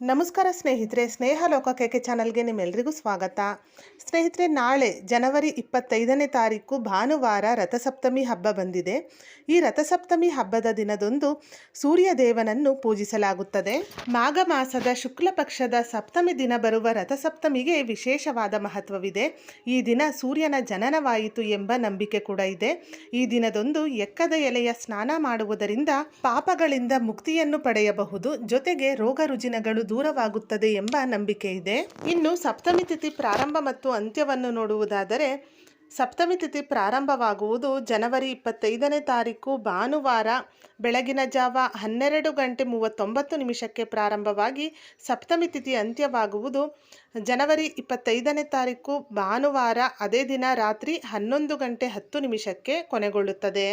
ನಮಸ್ಕಾರ ಸ್ನೇಹಿತರೆ, ಸ್ನೇಹ ಲೋಕಕ್ಕೆ ಚಾನಲ್ಗೆ ನಿಮ್ಮೆಲ್ಲರಿಗೂ ಸ್ವಾಗತ. ಸ್ನೇಹಿತರೆ, ನಾಳೆ ಜನವರಿ 25ನೇ ತಾರೀಕು ಭಾನುವಾರ ರಥಸಪ್ತಮಿ ಹಬ್ಬ ಬಂದಿದೆ. ಈ ರಥಸಪ್ತಮಿ ಹಬ್ಬದ ದಿನದಂದು ಸೂರ್ಯ ದೇವನನ್ನು ಪೂಜಿಸಲಾಗುತ್ತದೆ. ಮಾಘ ಮಾಸದ ಶುಕ್ಲ ಪಕ್ಷದ ಸಪ್ತಮಿ ದಿನ ಬರುವ ರಥಸಪ್ತಮಿಗೆ ವಿಶೇಷವಾದ ಮಹತ್ವವಿದೆ. ಈ ದಿನ ಸೂರ್ಯನ ಜನನವಾಯಿತು ಎಂಬ ನಂಬಿಕೆ ಕೂಡ ಇದೆ. ಈ ದಿನದಂದು ಎಕ್ಕದ ಎಲೆಯ ಸ್ನಾನ ಮಾಡುವುದರಿಂದ ಪಾಪಗಳಿಂದ ಮುಕ್ತಿಯನ್ನು ಪಡೆಯಬಹುದು. ಜೊತೆಗೆ ರೋಗ ರುಜಿನಗಳು ದೂರವಾಗುತ್ತದೆ ಎಂಬ ನಂಬಿಕೆ ಇದೆ. ಇನ್ನು ಸಪ್ತಮಿ ತಿಥಿ ಪ್ರಾರಂಭ ಮತ್ತು ಅಂತ್ಯವನ್ನು ನೋಡುವುದಾದರೆ, ಸಪ್ತಮಿ ತಿಥಿ ಪ್ರಾರಂಭವಾಗುವುದು ಜನವರಿ 25ನೇ ತಾರೀಕು ಭಾನುವಾರ ಬೆಳಗಿನ ಜಾವ 12:39 ಪ್ರಾರಂಭವಾಗಿ ಸಪ್ತಮಿ ತಿಥಿ ಅಂತ್ಯವಾಗುವುದು ಜನವರಿ 25ನೇ ತಾರೀಕು ಭಾನುವಾರ ಅದೇ ದಿನ ರಾತ್ರಿ 11:10 ಕೊನೆಗೊಳ್ಳುತ್ತದೆ.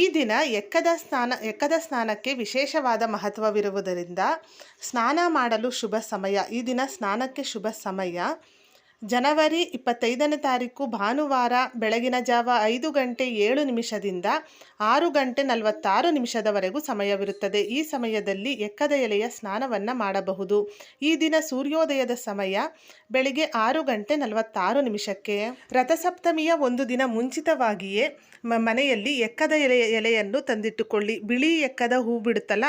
ಈ ದಿನ ಎಕ್ಕದ ಸ್ನಾನಕ್ಕೆ ವಿಶೇಷವಾದ ಮಹತ್ವವಿರುವುದರಿಂದ ಸ್ನಾನ ಮಾಡಲು ಶುಭ ಸಮಯ. ಈ ದಿನ ಸ್ನಾನಕ್ಕೆ ಶುಭ ಸಮಯ ಜನವರಿ 25ನೇ ತಾರೀಕು ಭಾನುವಾರ ಬೆಳಗಿನ ಜಾವ 5:07 6:46 ಸಮಯವಿರುತ್ತದೆ. ಈ ಸಮಯದಲ್ಲಿ ಎಕ್ಕದ ಎಲೆಯ ಸ್ನಾನವನ್ನು ಮಾಡಬಹುದು. ಈ ದಿನ ಸೂರ್ಯೋದಯದ ಸಮಯ ಬೆಳಿಗ್ಗೆ 6:46. ರಥಸಪ್ತಮಿಯ ಒಂದು ದಿನ ಮುಂಚಿತವಾಗಿಯೇ ಮನೆಯಲ್ಲಿ ಎಕ್ಕದ ಎಲೆಯನ್ನು ತಂದಿಟ್ಟುಕೊಳ್ಳಿ. ಬಿಳಿ ಎಕ್ಕದ ಹೂ ಬಿಡುತ್ತಲ್ಲ,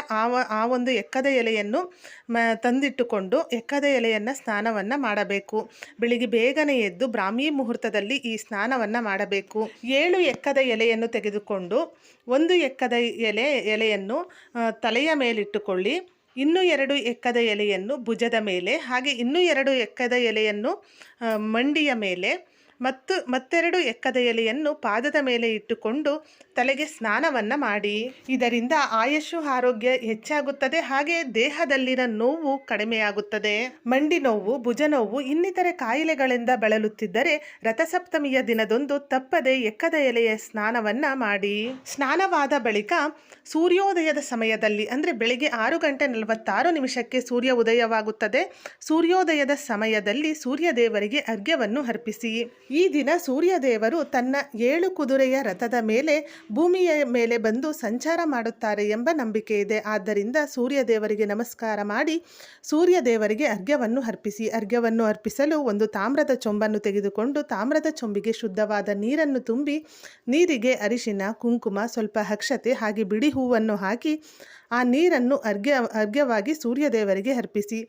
ಆ ಒಂದು ಎಕ್ಕದ ಎಲೆಯನ್ನು ತಂದಿಟ್ಟುಕೊಂಡು ಎಕ್ಕದ ಎಲೆಯನ್ನು ಸ್ನಾನವನ್ನು ಮಾಡಬೇಕು. ಬೆಳಿಗ್ಗೆ ಬೇಗನೆ ಎದ್ದು ಬ್ರಾಹ್ಮಿ ಮುಹೂರ್ತದಲ್ಲಿ ಈ ಸ್ನಾನವನ್ನು ಮಾಡಬೇಕು. 7 ಎಕ್ಕದ ಎಲೆಯನ್ನು ತೆಗೆದುಕೊಂಡು ಒಂದು ಎಕ್ಕದ ಎಲೆಯನ್ನು ತಲೆಯ ಮೇಲಿಟ್ಟುಕೊಳ್ಳಿ. ಇನ್ನೂ 2 ಎಕ್ಕದ ಎಲೆಯನ್ನು ಭುಜದ ಮೇಲೆ, ಹಾಗೆ ಇನ್ನೂ 2 ಎಕ್ಕದ ಎಲೆಯನ್ನು ಮಂಡಿಯ ಮೇಲೆ ಮತ್ತೆರಡು ಎಕ್ಕದ ಎಲೆಯನ್ನು ಪಾದದ ಮೇಲೆ ಇಟ್ಟುಕೊಂಡು ತಲೆಗೆ ಸ್ನಾನವನ್ನು ಮಾಡಿ. ಇದರಿಂದ ಆಯುಷು ಆರೋಗ್ಯ ಹೆಚ್ಚಾಗುತ್ತದೆ, ಹಾಗೆ ದೇಹದಲ್ಲಿನ ನೋವು ಕಡಿಮೆಯಾಗುತ್ತದೆ. ಮಂಡಿ ನೋವು, ಭುಜ ನೋವು ಇನ್ನಿತರೆ ಕಾಯಿಲೆಗಳಿಂದ ಬಳಲುತ್ತಿದ್ದರೆ ರಥಸಪ್ತಮಿಯ ದಿನದಂದು ತಪ್ಪದೆ ಎಕ್ಕದ ಎಲೆಯ ಸ್ನಾನವನ್ನು ಮಾಡಿ. ಸ್ನಾನವಾದ ಬಳಿಕ ಸೂರ್ಯೋದಯದ ಸಮಯದಲ್ಲಿ ಅಂದರೆ ಬೆಳಿಗ್ಗೆ 6:46 ಸೂರ್ಯ ಉದಯವಾಗುತ್ತದೆ. ಸೂರ್ಯೋದಯದ ಸಮಯದಲ್ಲಿ ಸೂರ್ಯದೇವರಿಗೆ ಅರ್ಘ್ಯವನ್ನು ಅರ್ಪಿಸಿ. ಈ ದಿನ ಸೂರ್ಯದೇವರು ತನ್ನ 7 ಕುದುರೆಯ ರಥದ ಮೇಲೆ ಭೂಮಿಯ ಮೇಲೆ ಬಂದು ಸಂಚಾರ ಮಾಡುತ್ತಾರೆ ಎಂಬ ನಂಬಿಕೆ ಇದೆ. ಆದ್ದರಿಂದ ಸೂರ್ಯದೇವರಿಗೆ ನಮಸ್ಕಾರ ಮಾಡಿ ಸೂರ್ಯದೇವರಿಗೆ ಅರ್ಘ್ಯವನ್ನು ಅರ್ಪಿಸಿ. ಅರ್ಘ್ಯವನ್ನು ಅರ್ಪಿಸಲು ಒಂದು ತಾಮ್ರದ ಚೊಂಬನ್ನು ತೆಗೆದುಕೊಂಡು ತಾಮ್ರದ ಚೊಂಬಿಗೆ ಶುದ್ಧವಾದ ನೀರನ್ನು ತುಂಬಿ ನೀರಿಗೆ ಅರಿಶಿನ, ಕುಂಕುಮ, ಸ್ವಲ್ಪ ಅಕ್ಷತೆ ಹಾಗೆ ಬಿಡಿ ಹೂವನ್ನು ಹಾಕಿ ಆ ನೀರನ್ನು ಅರ್ಘ್ಯವಾಗಿ ಸೂರ್ಯದೇವರಿಗೆ ಅರ್ಪಿಸಿ.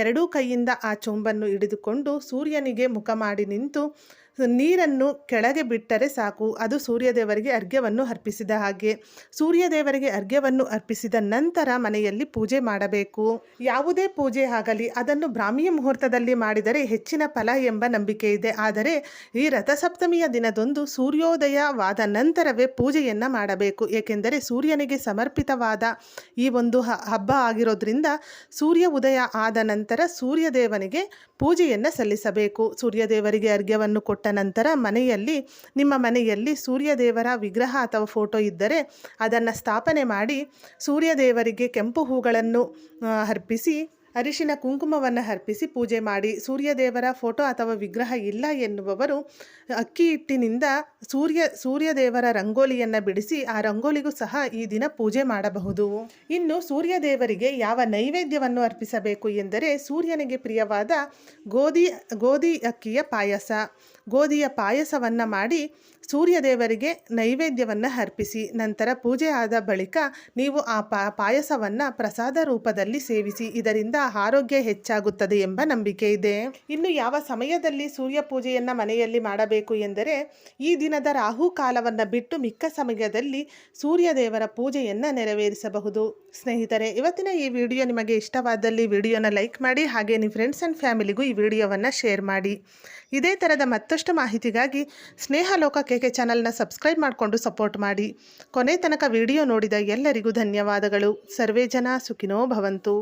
ಎರಡೂ ಕೈಯಿಂದ ಆ ಚೊಂಬನ್ನು ಹಿಡಿದುಕೊಂಡು ಸೂರ್ಯನಿಗೆ ಮುಖ ಮಾಡಿ ನಿಂತು ನೀರನ್ನು ಕೆಳಗೆ ಬಿಟ್ಟರೆ ಸಾಕು. ಅದು ಸೂರ್ಯದೇವರಿಗೆ ಅರ್ಘ್ಯವನ್ನು ಅರ್ಪಿಸಿದ ಹಾಗೆ. ಸೂರ್ಯದೇವರಿಗೆ ಅರ್ಘ್ಯವನ್ನು ಅರ್ಪಿಸಿದ ನಂತರ ಮನೆಯಲ್ಲಿ ಪೂಜೆ ಮಾಡಬೇಕು. ಯಾವುದೇ ಪೂಜೆ ಆಗಲಿ ಅದನ್ನು ಬ್ರಾಹ್ಮಿ ಮುಹೂರ್ತದಲ್ಲಿ ಮಾಡಿದರೆ ಹೆಚ್ಚಿನ ಫಲ ಎಂಬ ನಂಬಿಕೆ ಇದೆ. ಆದರೆ ಈ ರಥಸಪ್ತಮಿಯ ದಿನದಂದು ಸೂರ್ಯೋದಯವಾದ ನಂತರವೇ ಪೂಜೆಯನ್ನು ಮಾಡಬೇಕು. ಏಕೆಂದರೆ ಸೂರ್ಯನಿಗೆ ಸಮರ್ಪಿತವಾದ ಈ ಒಂದು ಹಬ್ಬ ಆಗಿರೋದ್ರಿಂದ ಸೂರ್ಯ ಉದಯ ಆದ ನಂತರ ಸೂರ್ಯದೇವನಿಗೆ ಪೂಜೆಯನ್ನು ಸಲ್ಲಿಸಬೇಕು. ಸೂರ್ಯದೇವರಿಗೆ ಅರ್ಘ್ಯವನ್ನು ಕೊಟ್ಟ ನಂತರ ನಿಮ್ಮ ಮನೆಯಲ್ಲಿ ಸೂರ್ಯದೇವರ ವಿಗ್ರಹ ಅಥವಾ ಫೋಟೋ ಇದ್ದರೆ ಅದನ್ನು ಸ್ಥಾಪನೆ ಮಾಡಿ ಸೂರ್ಯದೇವರಿಗೆ ಕೆಂಪು ಹೂಗಳನ್ನು ಅರ್ಪಿಸಿ ಅರಿಶಿನ ಕುಂಕುಮವನ್ನು ಅರ್ಪಿಸಿ ಪೂಜೆ ಮಾಡಿ. ಸೂರ್ಯದೇವರ ಫೋಟೋ ಅಥವಾ ವಿಗ್ರಹ ಇಲ್ಲ ಎನ್ನುವವರು ಅಕ್ಕಿ ಹಿಟ್ಟಿನಿಂದ ಸೂರ್ಯದೇವರ ರಂಗೋಲಿಯನ್ನು ಬಿಡಿಸಿ ಆ ರಂಗೋಲಿಗೂ ಸಹ ಈ ದಿನ ಪೂಜೆ ಮಾಡಬಹುದು. ಇನ್ನು ಸೂರ್ಯದೇವರಿಗೆ ಯಾವ ನೈವೇದ್ಯವನ್ನು ಅರ್ಪಿಸಬೇಕು ಎಂದರೆ ಸೂರ್ಯನಿಗೆ ಪ್ರಿಯವಾದ ಗೋಧಿ ಅಕ್ಕಿಯ ಪಾಯಸ, ಗೋಧಿಯ ಪಾಯಸವನ್ನು ಮಾಡಿ ಸೂರ್ಯದೇವರಿಗೆ ನೈವೇದ್ಯವನ್ನು ಅರ್ಪಿಸಿ. ನಂತರ ಪೂಜೆ ಆದ ಬಳಿಕ ನೀವು ಆ ಪಾಯಸವನ್ನು ಪ್ರಸಾದ ರೂಪದಲ್ಲಿ ಸೇವಿಸಿ. ಇದರಿಂದ ಆರೋಗ್ಯ ಹೆಚ್ಚಾಗುತ್ತದೆ ಎಂಬ ನಂಬಿಕೆ ಇದೆ. ಇನ್ನು ಯಾವ ಸಮಯದಲ್ಲಿ ಸೂರ್ಯ ಪೂಜೆಯನ್ನು ಮನೆಯಲ್ಲಿ ಮಾಡಬೇಕು ಎಂದರೆ ಈ ದಿನದ ರಾಹು ಕಾಲವನ್ನು ಬಿಟ್ಟು ಮಿಕ್ಕ ಸಮಯದಲ್ಲಿ ಸೂರ್ಯದೇವರ ಪೂಜೆಯನ್ನು ನೆರವೇರಿಸಬಹುದು. ಸ್ನೇಹಿತರೆ, ಇವತ್ತಿನ ಈ ವಿಡಿಯೋ ನಿಮಗೆ ಇಷ್ಟವಾದಲ್ಲಿ ವಿಡಿಯೋನ ಲೈಕ್ ಮಾಡಿ, ಹಾಗೆ ನಿಮ್ಮ ಫ್ರೆಂಡ್ಸ್ ಆ್ಯಂಡ್ ಫ್ಯಾಮಿಲಿಗೂ ಈ ವಿಡಿಯೋವನ್ನು ಶೇರ್ ಮಾಡಿ. ಇದೇ ಥರದ ಮತ್ತಷ್ಟು ಮಾಹಿತಿಗಾಗಿ ಸ್ನೇಹ ಲೋಕ KK ಚಾನಲ್ನ ಸಬ್ಸ್ಕ್ರೈಬ್ ಮಾಡಿಕೊಂಡು ಸಪೋರ್ಟ್ ಮಾಡಿ. ಕೊನೆ ತನಕ ವಿಡಿಯೋ ನೋಡಿದ ಎಲ್ಲರಿಗೂ ಧನ್ಯವಾದಗಳು. ಸರ್ವೇ ಜನ ಸುಖಿನೋ ಭವಂತು.